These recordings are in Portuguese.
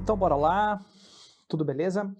Então, bora lá, tudo beleza?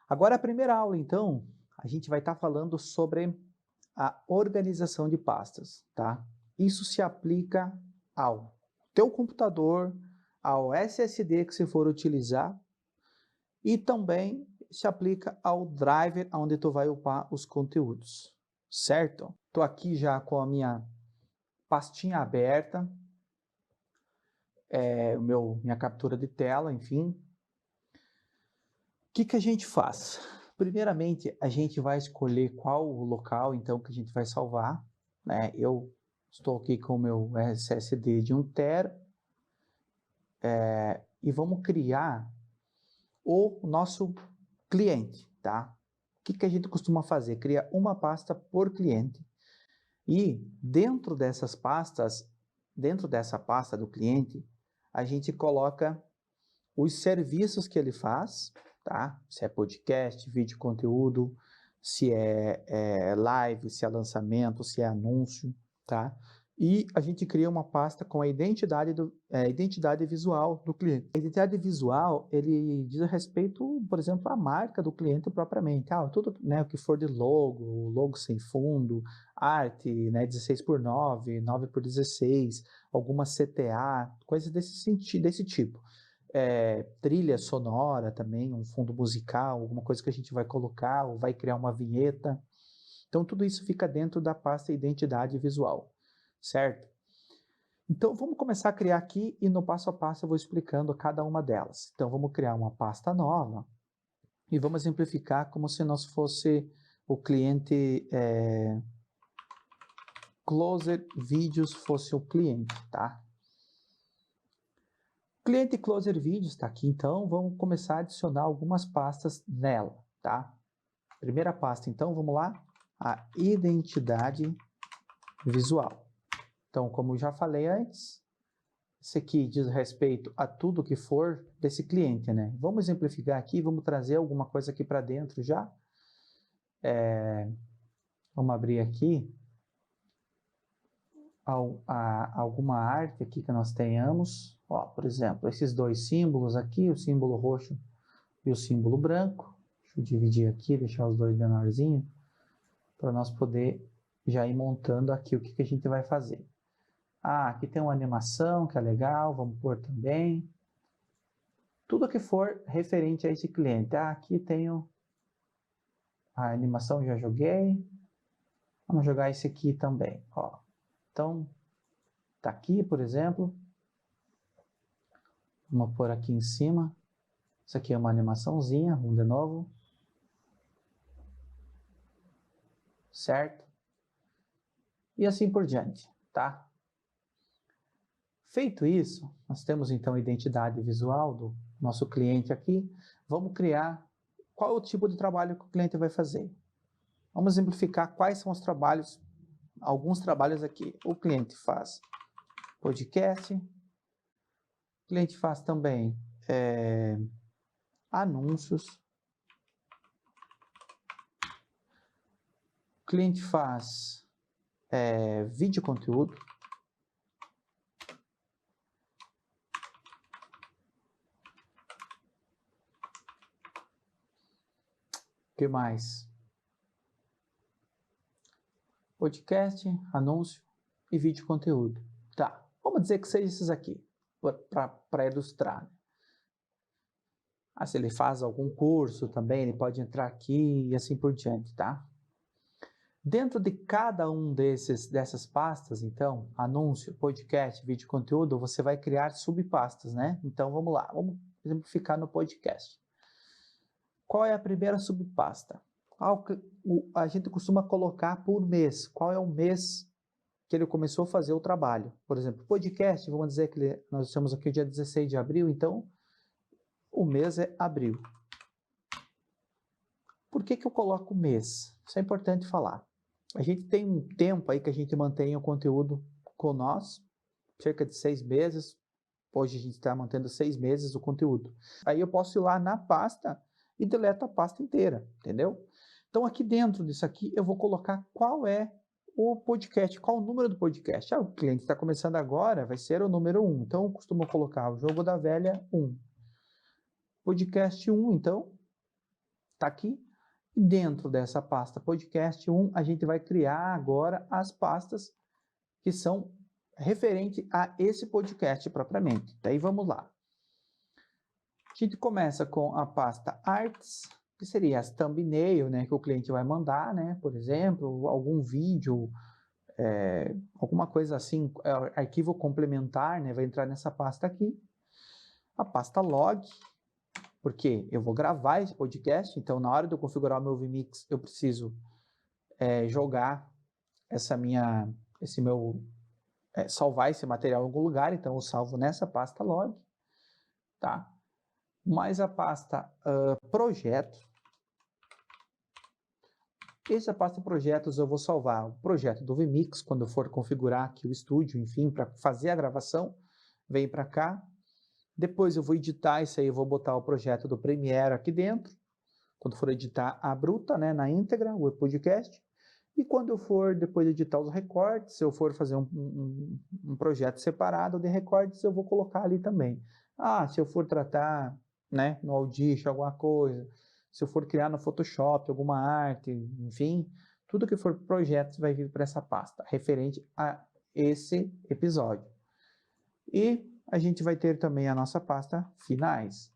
Agora a primeira aula, então, a gente vai estar falando sobre a organização de pastas, tá? Isso se aplica ao teu computador, ao SSD que você for utilizar e também se aplica ao driver onde tu vai upar os conteúdos, certo? Tô aqui já com a minha pastinha aberta, minha captura de tela, enfim. O que que a gente faz? Primeiramente, a gente vai escolher qual o local, então, que a gente vai salvar, né? Eu estou aqui com o meu SSD de 1 TB, e vamos criar o nosso cliente, tá? O que que a gente costuma fazer? Cria uma pasta por cliente e dentro dessas pastas, dentro dessa pasta do cliente, a gente coloca os serviços que ele faz, tá? Se é podcast, vídeo conteúdo, se é live, se é lançamento, se é anúncio, tá? E a gente cria uma pasta com a identidade visual do cliente. A identidade visual, ele diz a respeito, por exemplo, à marca do cliente propriamente. Tudo, né, o que for de logo sem fundo, arte, né, 16:9, 9:16, alguma CTA, coisas desse sentido, desse tipo. Trilha sonora também, um fundo musical, alguma coisa que a gente vai colocar ou vai criar uma vinheta. Então, tudo isso fica dentro da pasta identidade visual, certo? Então, vamos começar a criar aqui e no passo a passo eu vou explicando cada uma delas. Então, vamos criar uma pasta nova e vamos exemplificar como se nós fosse o cliente Closer Vídeos fosse o cliente, tá? Cliente Closer Vídeos está aqui, então vamos começar a adicionar algumas pastas nela, tá? Primeira pasta, então, vamos lá, a identidade visual. Então, como já falei antes, isso aqui diz respeito a tudo que for desse cliente, né? Vamos exemplificar aqui, vamos trazer alguma coisa aqui para dentro já. Vamos abrir aqui alguma arte aqui que nós tenhamos. Ó, por exemplo, esses dois símbolos aqui, o símbolo roxo e o símbolo branco. Deixa eu dividir aqui, deixar os dois menorzinhos, para nós poder já ir montando aqui o que a gente vai fazer. Aqui tem uma animação que é legal, vamos pôr também. Tudo que for referente a esse cliente. Aqui tenho a animação, já joguei. Vamos jogar esse aqui também. Ó. Então, tá aqui, por exemplo. Vamos pôr aqui em cima. Isso aqui é uma animaçãozinha, vamos de novo. Certo? E assim por diante, tá? Feito isso, nós temos então a identidade visual do nosso cliente aqui. Vamos criar qual é o tipo de trabalho que o cliente vai fazer. Vamos exemplificar quais são os trabalhos, alguns trabalhos aqui. O cliente faz podcast, o cliente faz também anúncios, o cliente faz vídeo conteúdo, o que mais? Podcast, anúncio e vídeo conteúdo. Tá, vamos dizer que seja esses aqui, para ilustrar. Se ele faz algum curso também, ele pode entrar aqui e assim por diante, tá? Dentro de cada um dessas pastas, então, anúncio, podcast, vídeo conteúdo, você vai criar subpastas, né? Então, vamos lá, vamos exemplificar no podcast. Qual é a primeira subpasta? A gente costuma colocar por mês. Qual é o mês que ele começou a fazer o trabalho? Por exemplo, podcast, vamos dizer que nós estamos aqui o dia 16 de abril, então o mês é abril. Por que eu coloco mês? Isso é importante falar. A gente tem um tempo aí que a gente mantém o conteúdo com nós, cerca de 6 meses. Hoje a gente está mantendo 6 meses o conteúdo. Aí eu posso ir lá na pasta e deleto a pasta inteira, entendeu? Então aqui dentro disso aqui eu vou colocar qual é o podcast, qual o número do podcast. O cliente está começando agora, vai ser o número 1. Então eu costumo colocar o Jogo da Velha 1. podcast 1, então, está aqui. E dentro dessa pasta podcast 1, a gente vai criar agora as pastas que são referente a esse podcast propriamente. Daí vamos lá. A gente começa com a pasta Arts, que seria as thumbnail, né, que o cliente vai mandar, né, por exemplo, algum vídeo, alguma coisa assim, arquivo complementar, né, vai entrar nessa pasta aqui. A pasta Log, porque eu vou gravar esse podcast, então na hora de eu configurar o meu vMix, eu preciso jogar salvar esse material em algum lugar, então eu salvo nessa pasta Log, tá? Mais a pasta Projeto. Essa pasta Projetos eu vou salvar o projeto do vMix, quando eu for configurar aqui o estúdio, enfim, para fazer a gravação, vem para cá. Depois eu vou editar isso aí, eu vou botar o projeto do Premiere aqui dentro, quando for editar a bruta, né, na íntegra, o podcast. E quando eu for depois editar os recortes, se eu for fazer um projeto separado de recortes, eu vou colocar ali também. Se eu for tratar, né, no Audition alguma coisa, se eu for criar no Photoshop alguma arte, enfim, tudo que for projetos vai vir para essa pasta, referente a esse episódio. E a gente vai ter também a nossa pasta Finais.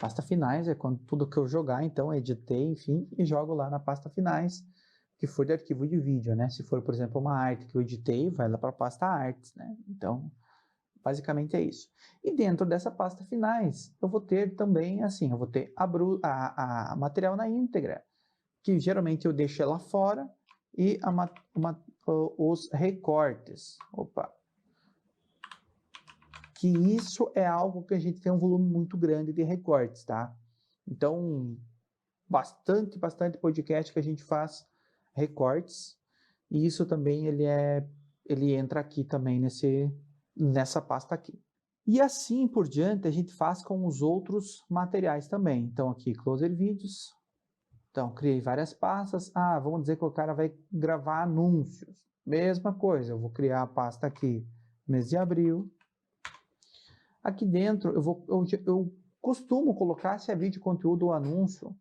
Pasta Finais é quando tudo que eu jogar, então editei, enfim, e jogo lá na pasta Finais, que for de arquivo de vídeo, né? Se for, por exemplo, uma arte que eu editei, vai lá para a pasta Arts, né? Então, basicamente é isso. E dentro dessa pasta Finais, eu vou ter também, assim, eu vou ter a material na íntegra, que geralmente eu deixo ela fora, e os recortes. Que isso é algo que a gente tem um volume muito grande de recortes, tá? Então, bastante podcast que a gente faz recortes, e isso também ele entra aqui também nessa pasta aqui. E assim por diante a gente faz com os outros materiais também. Então aqui, Closer Vídeos. Então, criei várias pastas. Vamos dizer que o cara vai gravar anúncios. Mesma coisa, eu vou criar a pasta aqui, mês de abril. Aqui dentro, eu costumo colocar se é vídeo, conteúdo ou anúncio.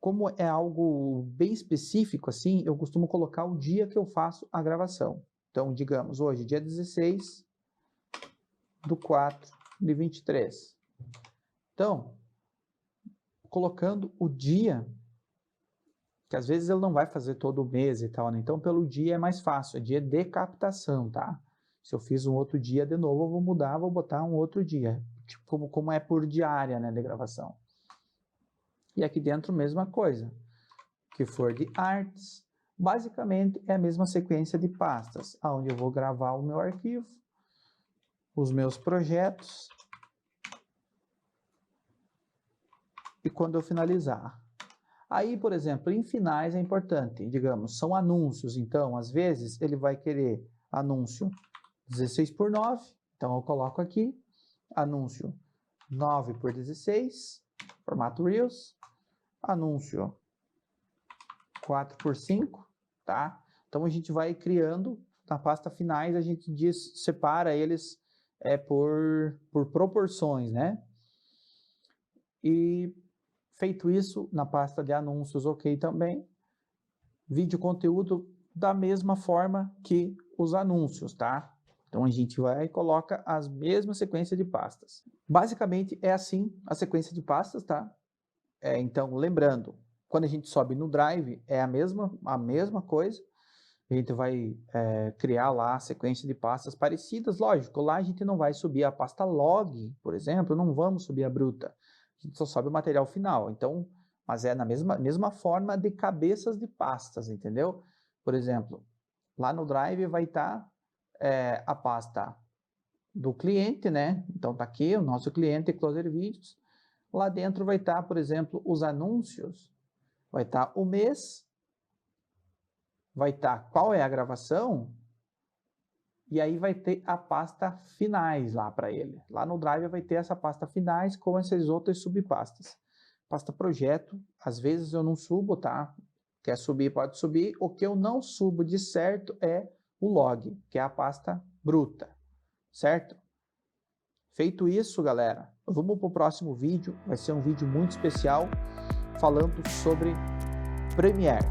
Como é algo bem específico, assim, eu costumo colocar o dia que eu faço a gravação. Então, digamos, hoje, dia 16/4/23. Então, colocando o dia, que às vezes ele não vai fazer todo mês e tal, né? Então, pelo dia é mais fácil, é dia de captação, tá? Se eu fiz um outro dia de novo, eu vou mudar, vou botar um outro dia, tipo, como é por diária, né, de gravação. E aqui dentro, mesma coisa, que for de artes, basicamente é a mesma sequência de pastas, onde eu vou gravar o meu arquivo, os meus projetos, e quando eu finalizar. Aí, por exemplo, em finais é importante, digamos, são anúncios, então, às vezes, ele vai querer anúncio 16/9, então eu coloco aqui, anúncio 9/16, formato Reels, anúncio 4/5, tá? Então a gente vai criando, na pasta Finais a gente separa eles por proporções, né? E feito isso, na pasta de anúncios, ok também. Vídeo conteúdo da mesma forma que os anúncios, tá? Então a gente vai e coloca as mesmas sequências de pastas. Basicamente é assim a sequência de pastas, tá? Então, lembrando, quando a gente sobe no Drive, é a mesma coisa. A gente vai criar lá a sequência de pastas parecidas, lógico. Lá a gente não vai subir a pasta log, por exemplo, não vamos subir a bruta. A gente só sobe o material final. Então, mas é na mesma forma de cabeças de pastas, entendeu? Por exemplo, lá no Drive vai estar a pasta do cliente, né? Então tá aqui o nosso cliente Closer Vídeos. Lá dentro vai estar, por exemplo, os anúncios. Vai estar o mês, vai estar qual é a gravação, e aí vai ter a pasta finais lá para ele. Lá no Drive vai ter essa pasta finais com essas outras subpastas. Pasta projeto, às vezes eu não subo, tá? Quer subir, pode subir. O que eu não subo de certo é o log, que é a pasta bruta, certo? Feito isso, galera, vamos para o próximo vídeo. Vai ser um vídeo muito especial falando sobre Premiere.